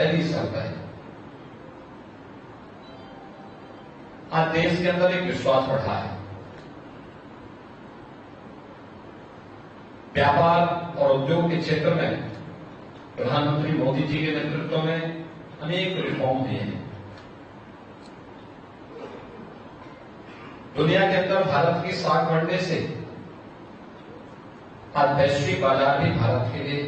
पहली सरता है। आज देश के अंदर एक विश्वास बढ़ा है। व्यापार और उद्योग के क्षेत्र में प्रधानमंत्री मोदी जी के नेतृत्व में अनेक रिफॉर्म दिए हैं। दुनिया के अंदर भारत की साख बढ़ने से आज वैश्विक बाजार भी भारत के लिए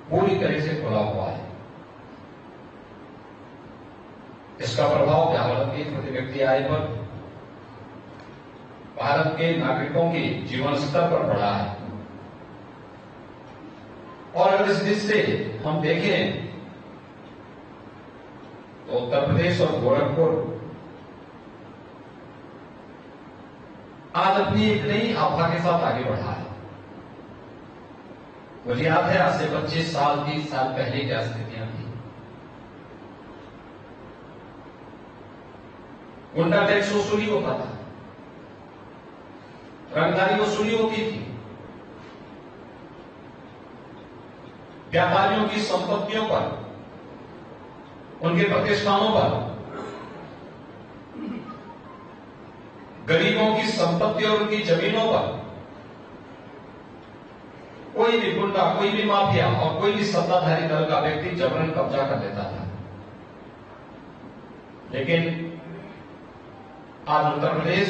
पूरी तरह से खुला हुआ है। इसका प्रभाव भारत की प्रति व्यक्ति आय पर, भारत के नागरिकों के जीवन स्तर पर पड़ा है। और अगर इस दृष्टि से हम देखें तो उत्तर प्रदेश और गोरखपुर आज अपनी एक नई आभा के साथ आगे बढ़ा है। मुझे याद है आज से 25 साल 30 साल पहले क्या स्थितियां थी। गुंडा टैक्स वसूली होता था, रंगदारी वसूली होती थी, व्यापारियों की संपत्तियों पर, उनके प्रतिष्ठानों पर, गरीबों की संपत्ति और उनकी जमीनों पर कोई भी गुंडा, कोई भी माफिया और कोई भी सत्ताधारी दल का व्यक्ति जबरन कब्जा कर लेता था। लेकिन आज उत्तर प्रदेश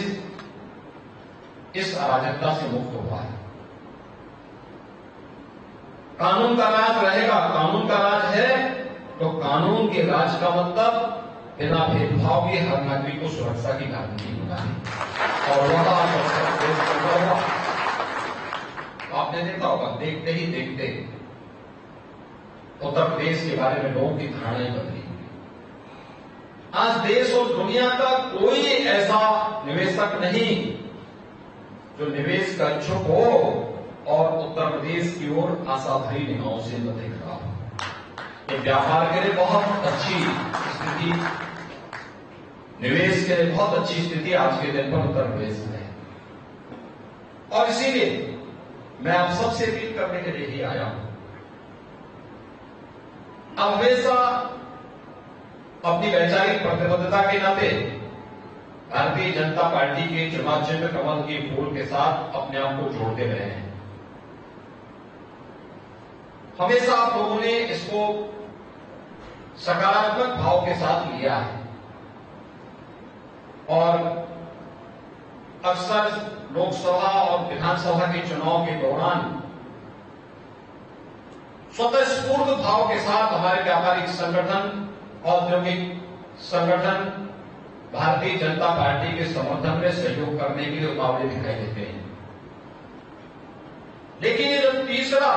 इस अराजकता से मुक्त हुआ है। कानून का राज रहेगा। कानून का राज है तो कानून के राज का मतलब बिना भेदभाव के हर नागरिक को सुरक्षा की गारंटी होना है। और आपने देखा होगा, देखते ही देखते उत्तर प्रदेश के बारे में लोगों की धारणाएं बदली। आज देश और दुनिया का कोई ऐसा निवेशक नहीं जो निवेश का इच्छुक हो और उत्तर प्रदेश की ओर आशा भरी निगाहों से न देख रहा हो। ये व्यापार के लिए बहुत अच्छी स्थिति, निवेश के लिए बहुत अच्छी स्थिति आज के दिन पर उत्तर प्रदेश में है। और इसीलिए मैं आप सबसे अपील करने के लिए ही आया हूं। अब हमेशा अपनी वैचारिक प्रतिबद्धता के नाते भारतीय जनता पार्टी के चुनाव चिन्ह कमल के फूल के साथ अपने आप को जोड़ते रहे हैं। हमेशा आप लोगों ने इसको सकारात्मक भाव के साथ लिया है और अक्सर लोकसभा और विधानसभा के चुनाव के दौरान स्वतःस्फूर्त भाव के साथ हमारे व्यापारिक संगठन, औद्योगिक संगठन भारतीय जनता पार्टी के समर्थन में सहयोग करने के लिए उतावले दिखाई देते हैं। लेकिन ये जो तीसरा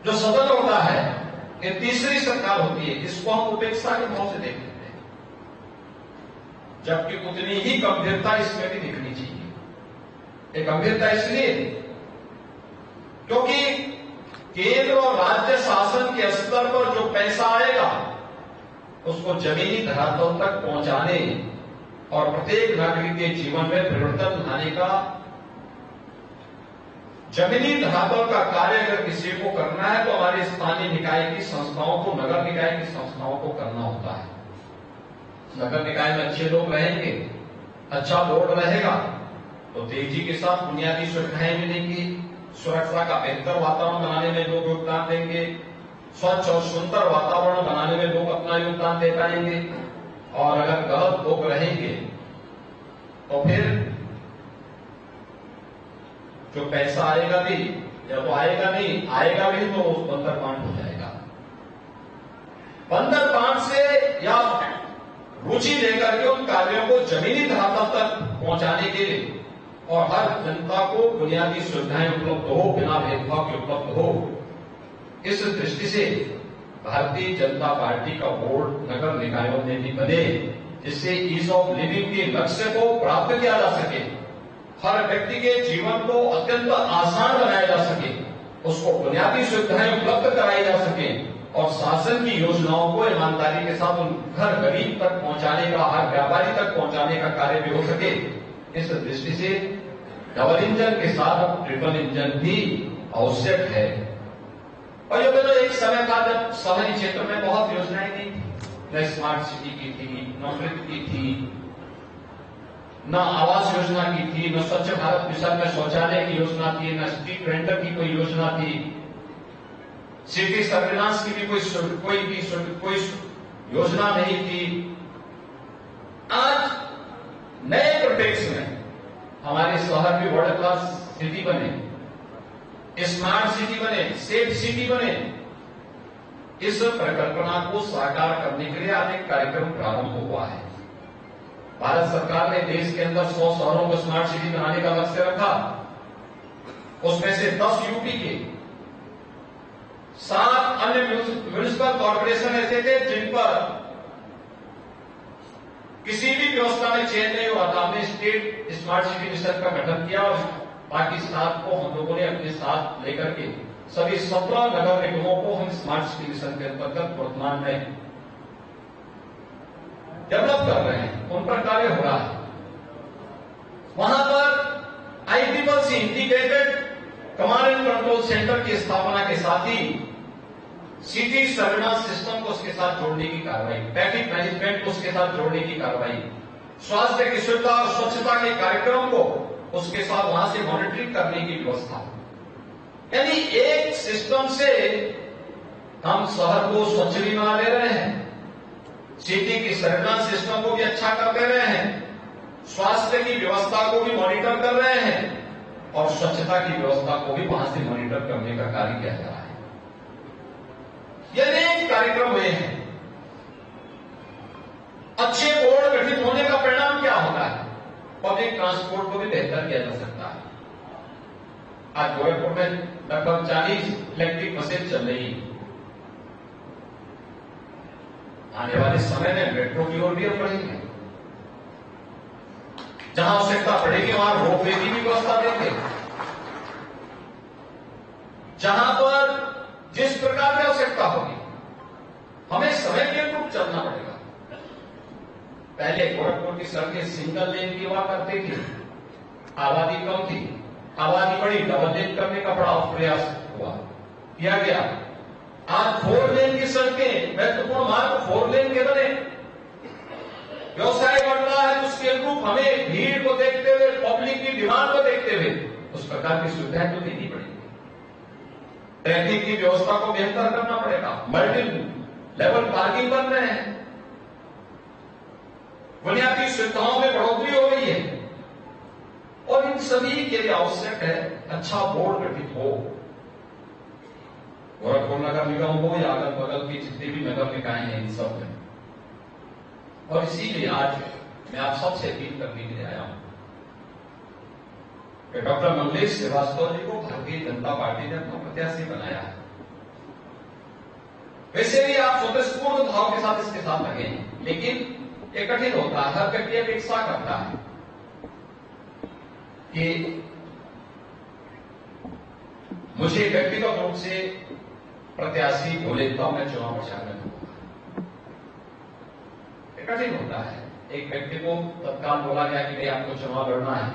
जो सदन होता है, ये तीसरी सरकार होती है, इसको हम उपेक्षा के भाव से देखते हैं। जबकि उतनी ही गंभीरता इसमें भी दिखनी चाहिए। ये गंभीरता इसलिए क्योंकि केंद्र और राज्य शासन के स्तर पर जो पैसा आएगा उसको जमीनी धरातल तक पहुंचाने और प्रत्येक नागरिक के जीवन में परिवर्तन लाने का जमीनी धरातल का कार्य अगर किसी को करना है तो हमारे स्थानीय निकाय की संस्थाओं को, नगर निकाय की संस्थाओं को करना होता है। नगर निकाय में अच्छे लोग रहेंगे, अच्छा बोर्ड रहेगा तो तेजी के साथ बुनियादी सुविधाएं मिलेंगी, सुरक्षा का बेहतर वातावरण बनाने में लोग योगदान देंगे, स्वच्छ और सुंदर वातावरण बनाने में लोग अपना योगदान दे पाएंगे। और अगर गलत लोग रहेंगे तो फिर जो पैसा आएगा भी या तो आएगा नहीं, आएगा भी तो उस बंदर पांड हो जाएगा। बंदर पांड से या रुचि लेकर के उन कार्यों को जमीनी धरातल तक पहुंचाने के लिए और हर जनता को बुनियादी सुविधाएं उपलब्ध हो, बिना भेदभाव के उपलब्ध हो, इस दृष्टि से भारतीय जनता पार्टी का बोर्ड नगर निकायों में भी बने, जिससे ईज ऑफ लिविंग के लक्ष्य को प्राप्त किया जा सके, हर व्यक्ति के जीवन को अत्यंत आसान बनाया जा सके, उसको बुनियादी सुविधाएं उपलब्ध कराई जा सके और शासन की योजनाओं को ईमानदारी के साथ उन घर गरीब तक पहुंचाने का, हर व्यापारी तक पहुंचाने का कार्य भी हो सके। इस दृष्टि से डबल इंजन के साथ ट्रिपल इंजन भी आवश्यक है। और ये तो एक समय था जब शहरी क्षेत्र में बहुत योजनाएं नहीं थी, न स्मार्ट सिटी की थी, न वृत्त की थी, न आवास योजना की थी, न स्वच्छ भारत मिशन में शौचालय की योजना थी, न स्ट्रीट रेंटर की कोई योजना थी, सिटी सर्विलांस की भी कोई योजना नहीं थी। आज नए परिप्रेक्ष्य में हमारे शहर भी वर्ल्ड क्लास सिटी बने, स्मार्ट सिटी बने, सेफ सिटी बने। इस परिकल्पना को साकार करने के लिए आज एक कार्यक्रम प्रारंभ हुआ है। भारत सरकार ने देश के अंदर 100 शहरों को स्मार्ट सिटी बनाने का लक्ष्य रखा। उसमें से 10 यूपी के, 7 अन्य म्यूनिसिपल कॉर्पोरेशन ऐसे थे जिन पर किसी भी व्यवस्था में चेंज नहीं हुआ था। हमने स्टेट स्मार्ट सिटी मिशन का गठन किया और बाकी 7 को हम लोगों ने अपने साथ लेकर के सभी 17 नगर निगमों को हम स्मार्ट सिटी मिशन के अंतर्गत वर्तमान में डेवलप कर रहे हैं, उन पर कार्य हो रहा है। वहां पर ICCC integrated command and control centre की स्थापना के साथ ही सिटी सर्विलांस सिस्टम को उसके साथ जोड़ने की कार्रवाई, ट्रैफिक मैनेजमेंट को उसके साथ जोड़ने की कार्रवाई, स्वास्थ्य की सुविधा और स्वच्छता के कार्यक्रम को उसके साथ वहां से मॉनिटरिंग करने की व्यवस्था। यानी एक सिस्टम से हम शहर को स्वच्छ भी बना ले रहे हैं, सिटी की सर्विलांस सिस्टम को भी अच्छा कर दे रहे हैं, स्वास्थ्य की व्यवस्था को भी मॉनिटर कर रहे हैं और स्वच्छता की व्यवस्था को भी वहां से मॉनिटर करने का कार्य किया जा रहा है। ये अनेक कार्यक्रम हुए हैं। अच्छे बोर्ड गठित होने का परिणाम क्या होता है? पब्लिक ट्रांसपोर्ट को भी बेहतर किया जा सकता है। आज गोरखपुर में लगभग 40 इलेक्ट्रिक बसें चल रही है। आने वाले समय में मेट्रो की ओर भी हम बढ़ेंगे। जहां आवश्यकता पड़ेगी वहां रोपवे की भी व्यवस्था देंगे। जहां पर जिस प्रकार की आवश्यकता होगी हमें समय के अनुरूप चलना पड़ेगा। पहले गोरखपुर की सड़कें सिंगल लेन की हुआ करती थी, आबादी कम थी, आबादी बढ़ी, डबल लेन करने का बड़ा प्रयास हुआ, किया गया। आज 4 लेन की सड़कें, महत्वपूर्ण मार्ग 4 लेन के बने। व्यवसाय बढ़ रहा है तो उसके अनुरूप हमें भीड़ को देखते हुए, पब्लिक की डिमांड को देखते हुए उस प्रकार की सुविधाएं तो देनी पड़ेगी। ट्रैफिक की व्यवस्था को बेहतर करना पड़ेगा। मल्टी लेवल पार्किंग बन रहे हैं, बुनियादी सुविधाओं में बढ़ोतरी हो रही है और इन सभी के लिए आवश्यक है अच्छा बोर्ड गठित हो। गोरखपुर नगर निगम हो या अगल बगल की जितने भी नगर निकाय हैं, इन सब में। और इसीलिए आज मैं आप सबसे अपील करने के लिए आया हूं कि डॉक्टर मंगलेश श्रीवास्तव जी को भारतीय जनता पार्टी ने अपना प्रत्याशी बनाया है। वैसे भी आप स्वतःस्फूर्त भाव के साथ इसके साथ लगे हैं, लेकिन ये कठिन होता है। हर व्यक्ति अपेक्षा करता है कि मुझे व्यक्तिगत रूप से प्रत्याशी बोले तो मैं चुनाव प्रचार में दूंगा। कठिन होता है। एक व्यक्ति को तत्काल बोला गया कि भाई आपको चुनाव लड़ना है,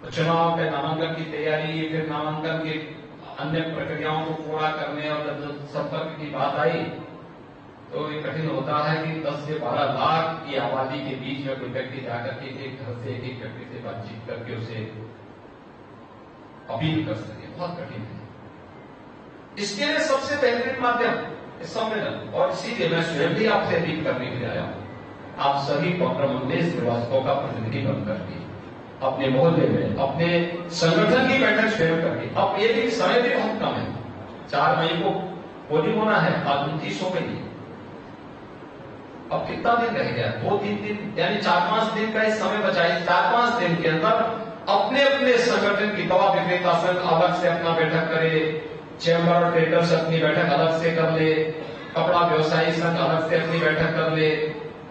तो चुनाव के नामांकन की तैयारी, फिर नामांकन की अन्य प्रक्रियाओं को पूरा करने और जब संपर्क की बात आई तो ये कठिन होता है कि 10 से 12 लाख की आबादी के बीच में कोई व्यक्ति जाकर के एक घर से एक व्यक्ति से बातचीत करके उसे अपील कर सके, बहुत कठिन है। इसके लिए सबसे बेहतरीन माध्यम इस सम्मेलन, और इसीलिए मैं स्वयं भी आपसे अपील करने के लिए आया हूं। आप सभी डॉक्टर मंगलेश श्रीवास्तव का प्रतिनिधि बन करके अपने मोहल्ले में, अपने संगठन की बैठक शेयर करके, अब ये भी समय भी बहुत कम है, 4 मई को पोलिंग होना है, आज 29 हो गई है। अब कितना दिन रह गया? 2-3 दिन, यानी 4-5 दिन का इस समय बचा है। 4-5 दिन के अंदर अपने अपने संगठन की, दवा विक्रेता संघ अलग से अपना बैठक करे, चैम्बर और ट्रेडर्स अपनी बैठक अलग से कर ले, कपड़ा व्यवसायी संघ अलग से अपनी बैठक कर ले,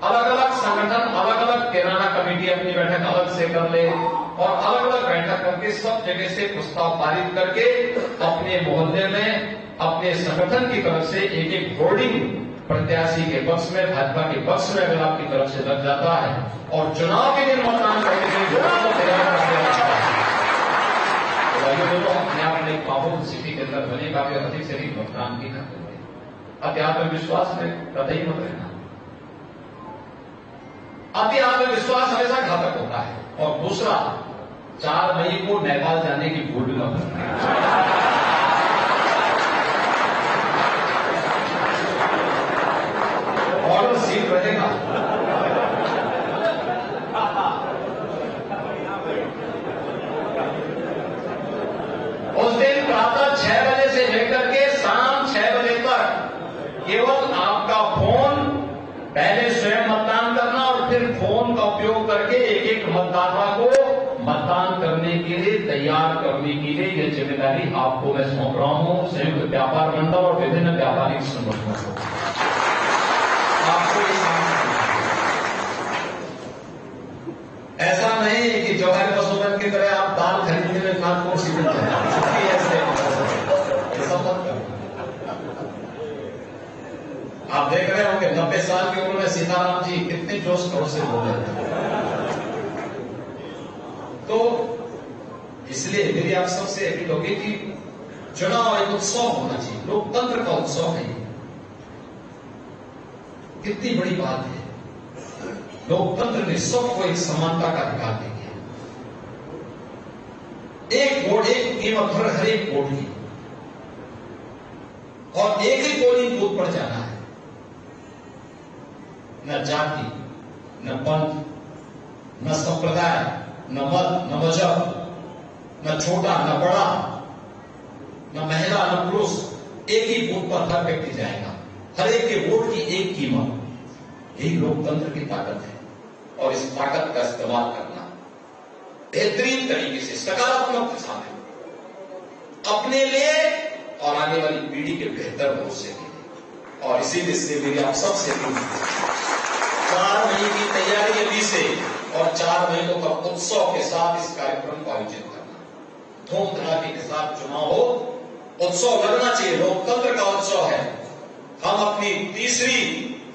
अलग अलग संगठन, अलग अलग किराना कमेटी अपनी बैठक अलग से कर ले और अलग अलग बैठक करके सब जगह से प्रस्ताव पारित करके अपने मोहल्ले में, अपने संगठन की तरफ से एक एक होर्डिंग प्रत्याशी के पक्ष में, भाजपा के पक्ष में अगर आपकी तरफ से लग जाता है और चुनाव के दिन मतदान करने के लिए लोगों को तैयार कर दिया जाता है और ये दोनों अपने आप में एक पावरफुल सिटी के अंदर बनेगा कि अधिक से अधिक मतदान की न करें। अति आत्मविश्वास में कतई मत रहना। अति आत्मविश्वास हमेशा घातक होता है। और दूसरा, 4 मई को नेपाल जाने की भूल न करना। ऑर्डर सीट रहेगा। उस दिन प्रातः 6 बजे से लेकर के शाम 6 बजे तक केवल आपका फोन, पहले स्वयं मतदान करना और फिर फोन का उपयोग करके एक एक मतदाता को मतदान करने के लिए तैयार करने के लिए यह जिम्मेदारी आपको मैं सौंप रहा हूं। संयुक्त व्यापार मंडल और विभिन्न व्यापारिक संगठनों को आपको ऐसा नहीं कि जवाहर पशुधन की तरह आप दाल खरीदने में खाद को सीमित आप देख रहे हो कि 90 साल की उम्र में सीताराम जी कितने जोश खरोश से बोल रहे थे। तो इसलिए मेरी आप सबसे अपील होगी कि चुनाव एक उत्सव होना चाहिए, लोकतंत्र का उत्सव नहीं। कितनी बड़ी बात है, लोकतंत्र ने सबको एक समानता का अधिकार दे दिया। एक वोट एक कीमत हर एक वोट की, और एक ही पोलिंग बूथ पर जाना है। न जाति, न पंथ, न संप्रदाय, न मत, न मजहब, न छोटा न बड़ा, न महिला न पुरुष, एक ही बूथ पर हर व्यक्ति जाएगा। हर एक के वोट की एक कीमत। यही लोकतंत्र की ताकत है। और इस ताकत का इस्तेमाल करना बेहतरीन तरीके से सकारात्मक दिशा में अपने लिए और आने वाली पीढ़ी के बेहतर भविष्य के लिए। और इसीलिए से मेरी आप सबसे 4 मई की तैयारी अभी से और 4 मई को उत्सव के साथ इस कार्यक्रम को आयोजित करना, धूम धड़ाके के साथ चुनाव हो, उत्सव लगना चाहिए। लोकतंत्र का उत्सव है। हम अपनी तीसरी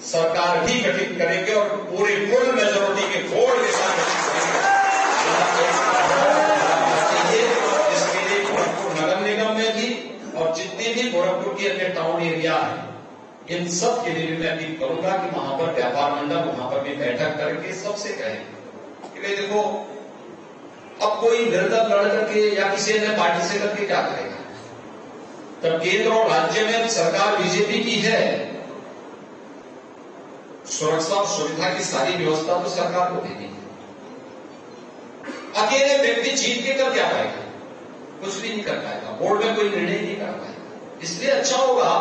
सरकार भी गठित करेंगे और पूरी फुल मेजोरिटी के वोट के साथ गठित करेंगे। इसके लिए गोरखपुर नगर निगम में भी और जितने भी गोरखपुर की अन्य टाउन एरिया है, इन सब के लिए मैं अपील करूंगा कि वहां पर व्यापार मंडल वहां पर भी बैठक करके सबसे कहें कि भाई देखो, अब कोई निर्दल लड़ करके या किसी अन्य पार्टी से करके क्या करेगा। तब केंद्र और राज्य में सरकार बीजेपी की है, सुरक्षा और सुविधा की सारी व्यवस्था तो सरकार को देनी है। अकेले व्यक्ति जीत के कर क्या पाएगा? कुछ भी नहीं कर पाएगा। बोर्ड में कोई निर्णय नहीं कर पाएगा। इसलिए अच्छा होगा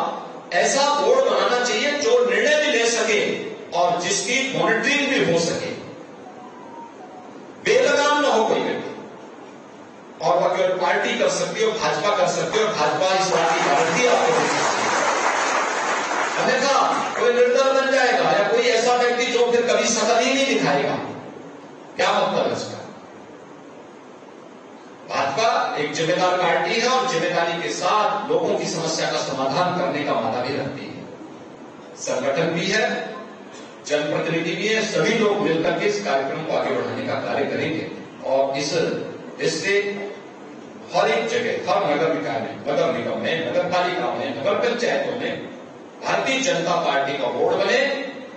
ऐसा बोर्ड बनाना चाहिए जो निर्णय भी ले सके और जिसकी मॉनिटरिंग भी हो सके, बेलगाम न हो कोई व्यक्ति। और वह केवल पार्टी कर सकती है, भाजपा कर सकती है, और भाजपा इस बात की गारंटी आपको दे सकती है। अन्यथा कोई निर्दल बन जाएगा या कोई ऐसा व्यक्ति जो फिर कभी शकल ही नहीं दिखाएगा, क्या मतलब है इसका? भाजपा एक जिम्मेदार पार्टी है और जिम्मेदारी के साथ लोगों की समस्या का समाधान करने का वादा भी रखती है। संगठन भी है, जनप्रतिनिधि भी है, सभी लोग मिलकर के इस कार्यक्रम को आगे बढ़ाने का कार्य करेंगे। और इससे हर एक जगह, हर नगर निकाय में, नगर निगम में, नगर पालिका में, नगर पंचायतों में भारतीय जनता पार्टी का बोर्ड बने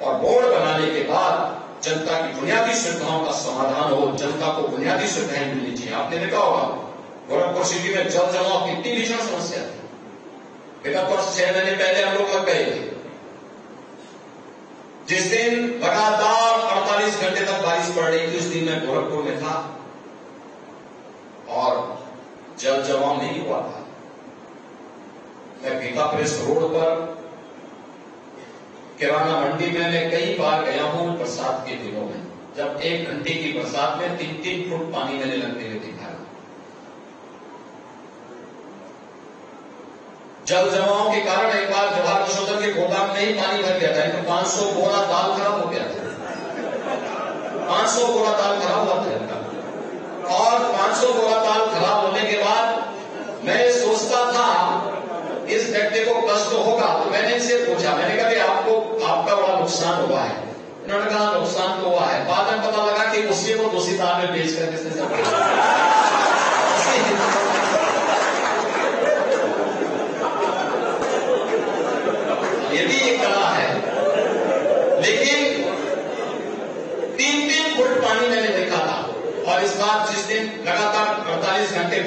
और बोर्ड बनाने के बाद जनता की बुनियादी सुविधाओं का समाधान हो। जनता को बुनियादी सुविधाएं मिलनी चाहिए। आपने देखा होगा गोरखपुर सिटी में जल जमाव कितनी भीषण समस्या थी। विगत वर्ष 6 महीने पहले हम लोग लग गए थे। जिस दिन लगातार 48 घंटे तक बारिश पड़ रही थी, उस दिन मैं गोरखपुर में था और जल जमाव नहीं हुआ था। मैं गीता प्रेस रोड पर किराना मंडी में मैं कई बार गया हूं बरसात के दिनों में, जब 1 घंटे की बरसात में 3-3 फुट पानी मैंने लगते हुए दिखा। जल जमाव के कारण एक बार जवाहर पशुधन के गोदाम में ही पानी भर गया था। तो 500 बोरा दाल खराब हो गया था। 500 बोरा दाल खराब हुआ था इनका। और 500 बोरा दाल खराब होने के बाद मैं सोचता था इस व्यक्ति को कष्ट होगा, तो मैंने इनसे पूछा, मैंने कहा कि आपका बड़ा नुकसान हुआ है। उन्होंने कहा नुकसान तो हुआ है। बाद में पता लगा कि उसी को दूसरी दाल में बेच कर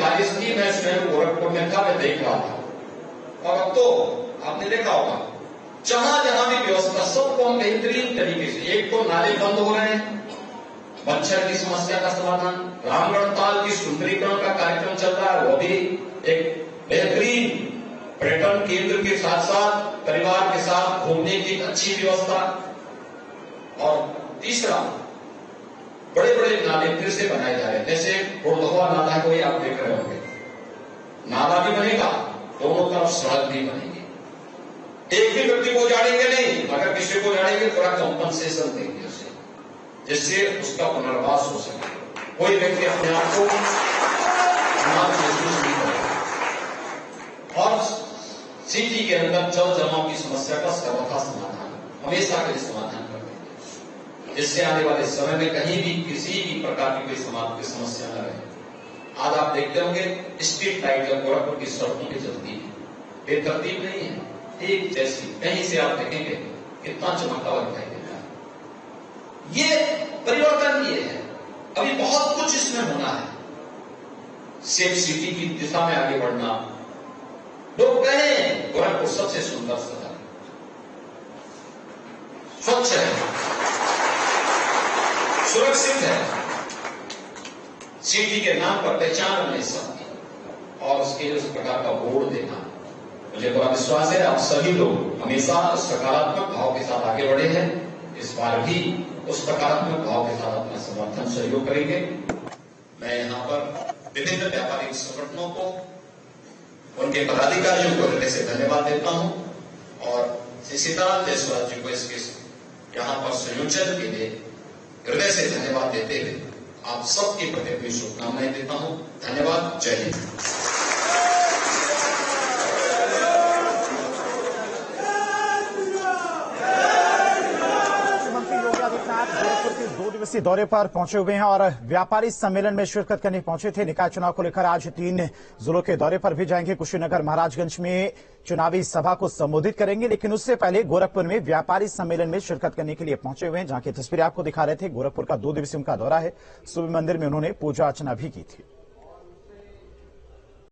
बारिश थी, मैं स्वयं गोरखपुर में था, मैं देख रहा था। और अब तो आपने देखा होगा जहां जहां भी व्यवस्था सबको हम बेहतरीन तरीके से, एक तो नाले बंद हो रहे हैं, मच्छर की समस्या का समाधान, रामगढ़ ताल की सुंदरीकरण का कार्यक्रम चल रहा है, वो भी एक बेहतरीन पर्यटन केंद्र के साथ साथ परिवार के साथ घूमने की अच्छी व्यवस्था। और तीसरा, बड़े बड़े नाले फिर से बनाए जा रहे हैं, जैसे गुड़धवा नाला को ही आप देख रहे होंगे, नाला भी बनेगा, दोनों तरफ सड़क भी बनेगी। एक भी व्यक्ति को उजाड़ेंगे नहीं, अगर किसी को उजाड़ेंगे थोड़ा कंपनसेशन देंगे उसे, जिससे उसका पुनर्वास हो सके, कोई व्यक्ति अपने आप को महसूस नहीं करेगा। और सिटी के अंदर जल जमाव की समस्या का सर्वथा समाधान हमेशा के लिए समाधान कर देंगे, जिससे आने वाले समय में कहीं भी किसी भी प्रकार की कोई समाज की समस्या न रहे। आज आप देखते होंगे स्ट्रीट लाइट या गोरखपुर की सड़कों की जल्दी है, बेतरतीब नहीं है, एक जैसी, कहीं से आप देखेंगे कितना चमकता हुआ दिखाई देता है। ये परिवर्तन ये है, अभी बहुत कुछ इसमें होना है। सेफ सिटी की दिशा में आगे बढ़ना, लोग कहें गोरखपुर सबसे सुंदर शहर है, स्वच्छ है, सुरक्षित है, सिटी के नाम पर पहचान नहीं सकती, और उसके लिए उस प्रकार का बोर्ड देना, मुझे बड़ा विश्वास है आप सभी लोग हमेशा सकारात्मक भाव के साथ आगे बढ़े हैं, इस बार भी उस सकारात्मक भाव के साथ अपना समर्थन सहयोग करेंगे। मैं यहाँ पर विभिन्न व्यापारिक संगठनों को, उनके पदाधिकारियों को हृदय से धन्यवाद देता हूं, और श्री सीताराम जायसवाल जी को इसके यहाँ पर संयोजन के लिए हृदय से धन्यवाद देते हुए आप सबके प्रति अपनी शुभकामनाएं देता हूं। धन्यवाद, जय हिंद। दो दिवसीय दौरे पर पहुंचे हुए हैं और व्यापारी सम्मेलन में शिरकत करने पहुंचे थे। निकाय चुनाव को लेकर आज 3 जिलों के दौरे पर भी जाएंगे। कुशीनगर, महाराजगंज में चुनावी सभा को संबोधित करेंगे, लेकिन उससे पहले गोरखपुर में व्यापारी सम्मेलन में शिरकत करने के लिए पहुंचे हुए हैं, जहां की तस्वीरें आपको दिखा रहे थे। गोरखपुर का 2 दिवसीय उनका दौरा है। सुबह मंदिर में उन्होंने पूजा अर्चना भी की थी।